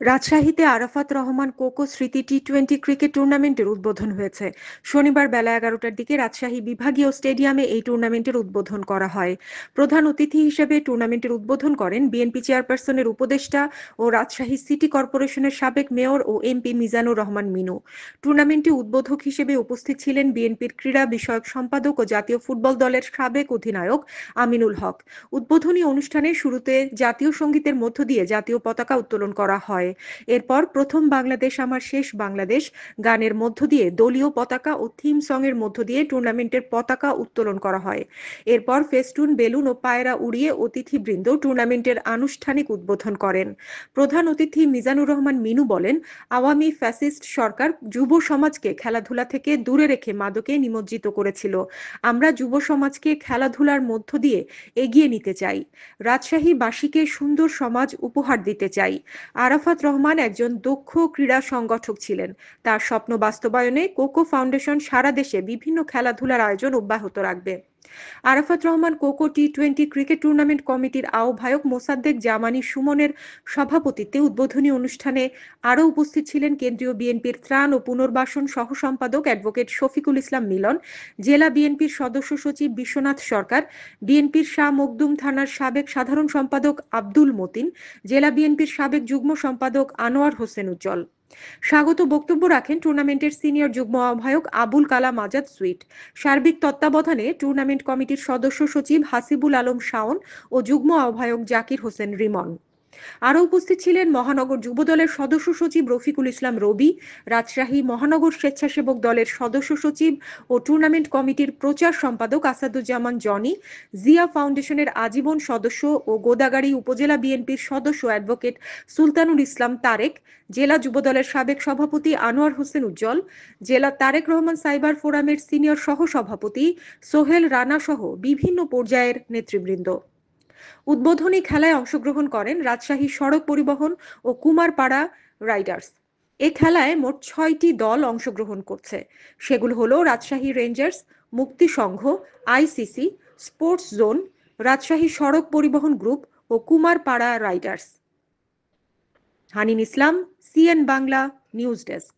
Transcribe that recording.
রাজশাহীতে আরাফাত রহমান কোকো স্মৃতি টি-20 ক্রিকেট টুর্নামেন্টের উদ্বোধন হয়েছে। শনিবার বেলা 11টার দিকে রাজশাহী বিভাগীয় স্টেডিয়ামে এই টুর্নামেন্টের উদ্বোধন করা হয়। প্রধান অতিথি হিসেবে টুর্নামেন্টের উদ্বোধন করেন বিএনপি চেয়ারপারসনের উপদেষ্টা ও রাজশাহী সিটি কর্পোরেশনের সাবেক মেয়র ও এমপি মিজানুর রহমান মিনু। টুর্নামেন্টে উদ্বোধক হিসেবে উপস্থিত ছিলেন বিএনপির ক্রীড়া বিষয়ক সম্পাদক ও জাতীয় ফুটবল দলের সাবেক অধিনায়ক আমিনুল হক। উদ্বোধনী অনুষ্ঠানে শুরুতে জাতীয় সঙ্গীতের মধ্য দিয়ে জাতীয় পতাকা উত্তোলন করা হয়। এরপর প্রথম বাংলাদেশ আমার শেষ বাংলাদেশ গানের মধ্য দিয়ে দলীয় পতাকা ও থিম সং এর মধ্য দিয়ে টুর্নামেন্টের পতাকা উত্তোলন করা হয়। এরপর ফেস্টুন, বেলুন ও পায়রা উড়িয়ে অতিথিবৃন্দ টুর্নামেন্টের আনুষ্ঠানিক উদ্বোধন করেন। প্রধান অতিথি মিজানুর রহমান মিনু বলেন, আওয়ামী ফ্যাসিস্ট সরকার যুব সমাজকে খেলাধুলা থেকে দূরে রেখে মাদকে নিমজ্জিত করেছিল। আমরা যুব সমাজকে খেলাধুলার মধ্য দিয়ে এগিয়ে নিতে চাই। রাজশাহীবাসীকে সুন্দর সমাজ উপহার দিতে চাই। আরাফাত রহমান একজন দক্ষ ক্রীড়া সংগঠক ছিলেন। তার স্বপ্ন বাস্তবায়নে কোকো ফাউন্ডেশন সারা দেশে বিভিন্ন খেলাধুলার আয়োজন অব্যাহত রাখবে। আরাফাত রহমান কোকো টি-20 ক্রিকেট টুর্নামেন্ট কমিটির আহ্বায়ক মোসাদ্দেক জামানী সুমনের সভাপতিত্বে উদ্বোধনী অনুষ্ঠানে আরও উপস্থিত ছিলেন কেন্দ্রীয় বিএনপির ত্রাণ ও পুনর্বাসন সহ সম্পাদক অ্যাডভোকেট শফিকুল ইসলাম মিলন, জেলা বিএনপির সদস্য সচিব বিশ্বনাথ সরকার, বিএনপির শাহ মখদুম থানার সাবেক সাধারণ সম্পাদক আব্দুল মতিন, জেলা বিএনপির সাবেক যুগ্ম সম্পাদক আনোয়ার হোসেন উজ্জ্বল। স্বাগত বক্তব্য রাখেন টুর্নামেন্টের সিনিয়র যুগ্ম আহ্বায়ক আবুল কালাম আজাদ সুইট। সার্বিক তত্ত্বাবধানে টুর্নামেন্ট কমিটির সদস্য সচিব হাসিবুল আলম শাওন ও যুগ্ম আহ্বায়ক জাকির হোসেন রিমন। আরও উপস্থিত ছিলেন মহানগর যুবদলের সদস্য সচিব রফিকুল ইসলাম রবি, রাজশাহী মহানগর স্বেচ্ছাসেবক দলের সদস্য সচিব ও টুর্নামেন্ট কমিটির প্রচার সম্পাদক আসাদুজ্জামান জনি, জিয়া ফাউন্ডেশনের আজীবন সদস্য ও গোদাগাড়ী উপজেলা বিএনপির সদস্য অ্যাডভোকেট সুলতানুল ইসলাম তারেক, জেলা যুবদলের সাবেক সভাপতি আনোয়ার হোসেন উজ্জ্বল, জেলা তারেক রহমান সাইবার ফোরামের সিনিয়র সহ সভাপতি সোহেল রানা সহ বিভিন্ন পর্যায়ের নেতৃবৃন্দ। উদ্বোধনী খেলায় অংশগ্রহণ করেন রাজশাহী সড়ক পরিবহন ও কুমারপাড়া রাইডার্স। এ খেলায় মোট 6টি দল অংশগ্রহণ করছে। সেগুলো হলো রাজশাহী রেঞ্জার্স, মুক্তি সংঘ, আইসিসি, স্পোর্টস জোন, রাজশাহী সড়ক পরিবহন গ্রুপ ও কুমারপাড়া রাইডার্স। হানিন ইসলাম, সিএন বাংলা, নিউজ ডেস্ক।